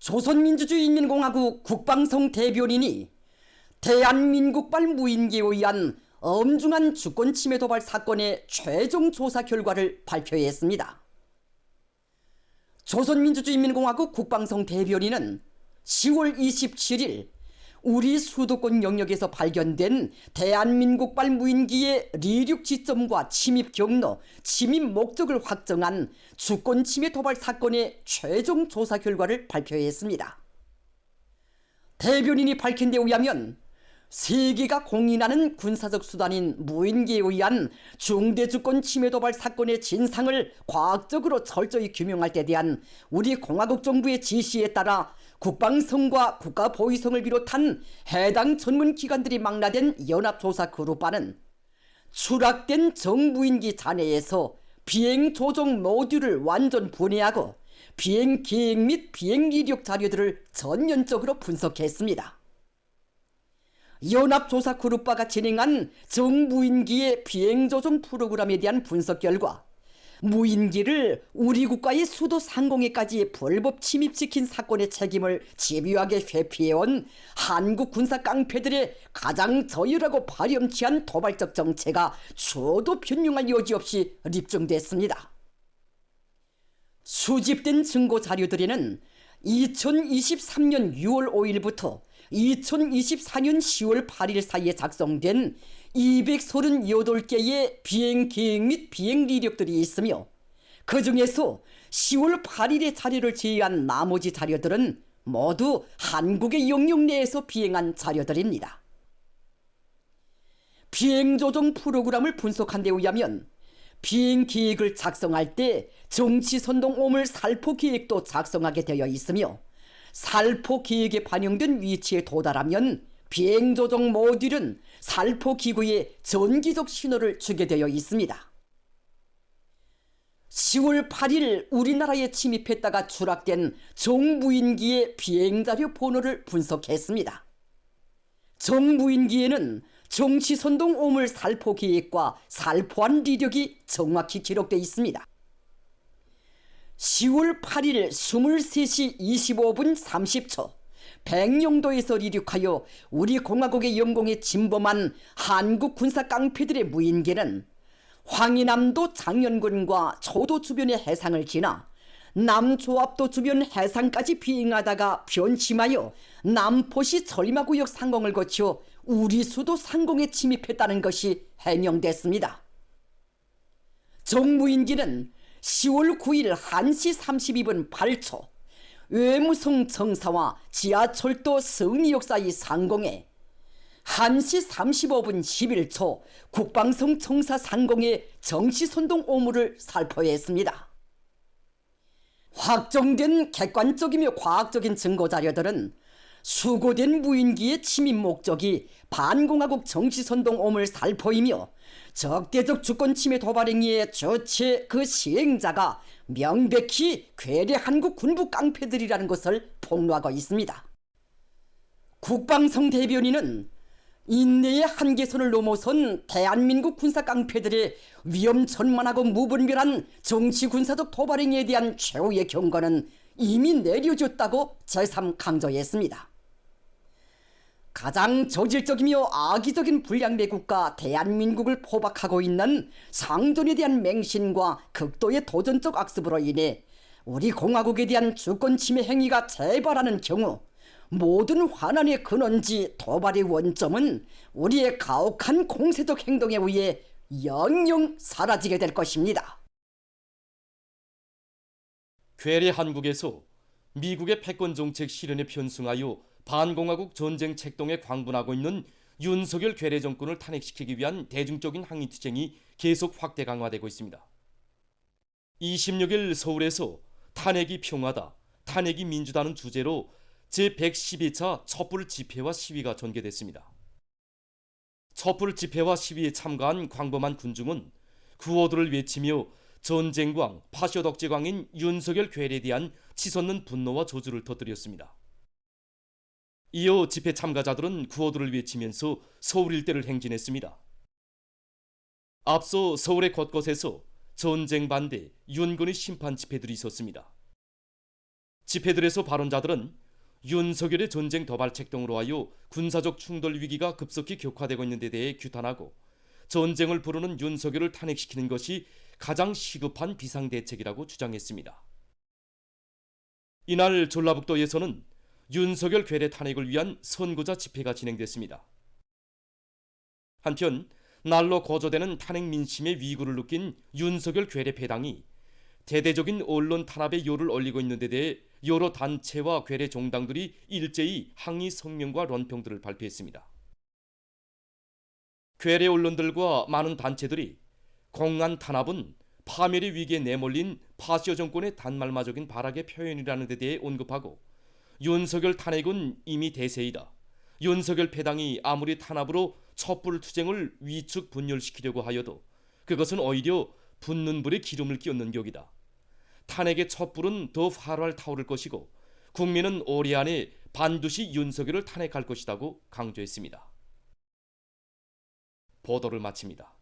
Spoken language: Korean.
조선민주주의인민공화국 국방성 대변인이 대한민국발 무인기에 의한 엄중한 주권침해 도발 사건의 최종 조사 결과를 발표했습니다. 조선민주주의인민공화국 국방성 대변인은 10월 27일 우리 수도권 영역에서 발견된 대한민국발 무인기의離陸 지점과 침입 경로, 침입 목적을 확정한 주권침해 도발 사건의 최종 조사 결과를 발표했습니다. 대변인이 밝힌 데 의하면 세계가 공인하는 군사적 수단인 무인기에 의한 중대 주권 침해 도발 사건의 진상을 과학적으로 철저히 규명할 데 대한 우리 공화국 정부의 지시에 따라 국방성과 국가보위성을 비롯한 해당 전문기관들이 망라된 연합조사그룹반은 추락된 정무인기 잔해에서 비행 조종 모듈을 완전 분해하고 비행 계획 및 비행 이력 자료들을 전면적으로 분석했습니다. 연합조사그룹바가 진행한 정무인기의 비행조종 프로그램에 대한 분석 결과 무인기를 우리 국가의 수도 상공에까지 불법 침입시킨 사건의 책임을 집요하게 회피해온 한국 군사 깡패들의 가장 저열하고 파렴치한 도발적 정체가 추호도 변명할 여지 없이 입증됐습니다. 수집된 증거 자료들에는 2023년 6월 5일부터 2024년 10월 8일 사이에 작성된 238개의 비행 계획 및 비행 이력들이 있으며 그 중에서 10월 8일의 자료를 제외한 나머지 자료들은 모두 한국의 영역 내에서 비행한 자료들입니다. 비행 조종 프로그램을 분석한 데 의하면 비행 계획을 작성할 때 정치 선동 오물 살포 계획도 작성하게 되어 있으며 살포 계획에 반영된 위치에 도달하면 비행 조종 모듈은 살포 기구에 전기적 신호를 주게 되어 있습니다. 10월 8일 우리나라에 침입했다가 추락된 정무인기의 비행자료 번호를 분석했습니다. 정무인기에는 정치선동 오물 살포 계획과 살포한 이력이 정확히 기록되어 있습니다. 10월 8일 23시 25분 30초 백령도에서 이륙하여 우리 공화국의 영공에 침범한 한국 군사 깡패들의 무인기는 황해남도 장현군과 초도 주변의 해상을 지나 남조합도 주변 해상까지 비행하다가 변침하여 남포시 전리마구역 상공을 거쳐 우리 수도 상공에 침입했다는 것이 해명됐습니다. 정무인기는 10월 9일 1시 32분 8초 외무성 청사와 지하철도 성리역 사이 상공에 1시 35분 11초 국방성 청사 상공의 정치선동 오물을 살포했습니다. 확정된 객관적이며 과학적인 증거자료들은 수거된 무인기의 침입 목적이 반공화국 정치선동 오물 살포이며 적대적 주권침해 도발 행위의 주체 그 시행자가 명백히 괴뢰 한국 군부 깡패들이라는 것을 폭로하고 있습니다. 국방성 대변인은 인내의 한계선을 넘어선 대한민국 군사 깡패들의 위험천만하고 무분별한 정치군사적 도발 행위에 대한 최후의 경고는 이미 내려졌다고 재삼 강조했습니다. 가장 저질적이며 악의적인 불량배국가 대한민국을 포박하고 있는 상존에 대한 맹신과 극도의 도전적 악습으로 인해 우리 공화국에 대한 주권 침해 행위가 재발하는 경우 모든 환난의 근원지 도발의 원점은 우리의 가혹한 공세적 행동에 의해 영영 사라지게 될 것입니다. 괴뢰 한국에서 미국의 패권 정책 실현에 편승하여 반공화국 전쟁 책동에 광분하고 있는 윤석열 괴뢰 정권을 탄핵시키기 위한 대중적인 항의투쟁이 계속 확대 강화되고 있습니다. 26일 서울에서 탄핵이 평화다, 탄핵이 민주다는 주제로 제112차 촛불 집회와 시위가 전개됐습니다. 촛불 집회와 시위에 참가한 광범한 군중은 구호들을 외치며 전쟁광, 파쇼덕지광인 윤석열 괴뢰에 대한 치솟는 분노와 저주를 터뜨렸습니다. 이어 집회 참가자들은 구호들을 외치면서 서울 일대를 행진했습니다. 앞서 서울의 곳곳에서 전쟁 반대, 윤건의 심판 집회들이 있었습니다. 집회들에서 발언자들은 윤석열의 전쟁 도발책 등으로 하여 군사적 충돌 위기가 급속히 격화되고 있는 데 대해 규탄하고 전쟁을 부르는 윤석열을 탄핵시키는 것이 가장 시급한 비상대책이라고 주장했습니다. 이날 전라북도에서는 윤석열 괴뢰 탄핵을 위한 선구자 집회가 진행됐습니다. 한편 날로 고조되는 탄핵 민심의 위구를 느낀 윤석열 괴뢰 패당이 대대적인 언론 탄압에 요를 올리고 있는 데 대해 여러 단체와 괴뢰 정당들이 일제히 항의 성명과論평들을 발표했습니다. 괴뢰 언론들과 많은 단체들이 공안 탄압은 파멸의 위기에 내몰린 파시오 정권의 단말마적인 발악의 표현이라는 데 대해 언급하고 윤석열 탄핵은 이미 대세이다. 윤석열 패당이 아무리 탄압으로 촛불투쟁을 위축 분열시키려고 하여도 그것은 오히려 붙는 불에 기름을 끼얹는 격이다. 탄핵의 촛불은 더 활활 타오를 것이고 국민은 올해 안에 반드시 윤석열을 탄핵할 것이라고 강조했습니다. 보도를 마칩니다.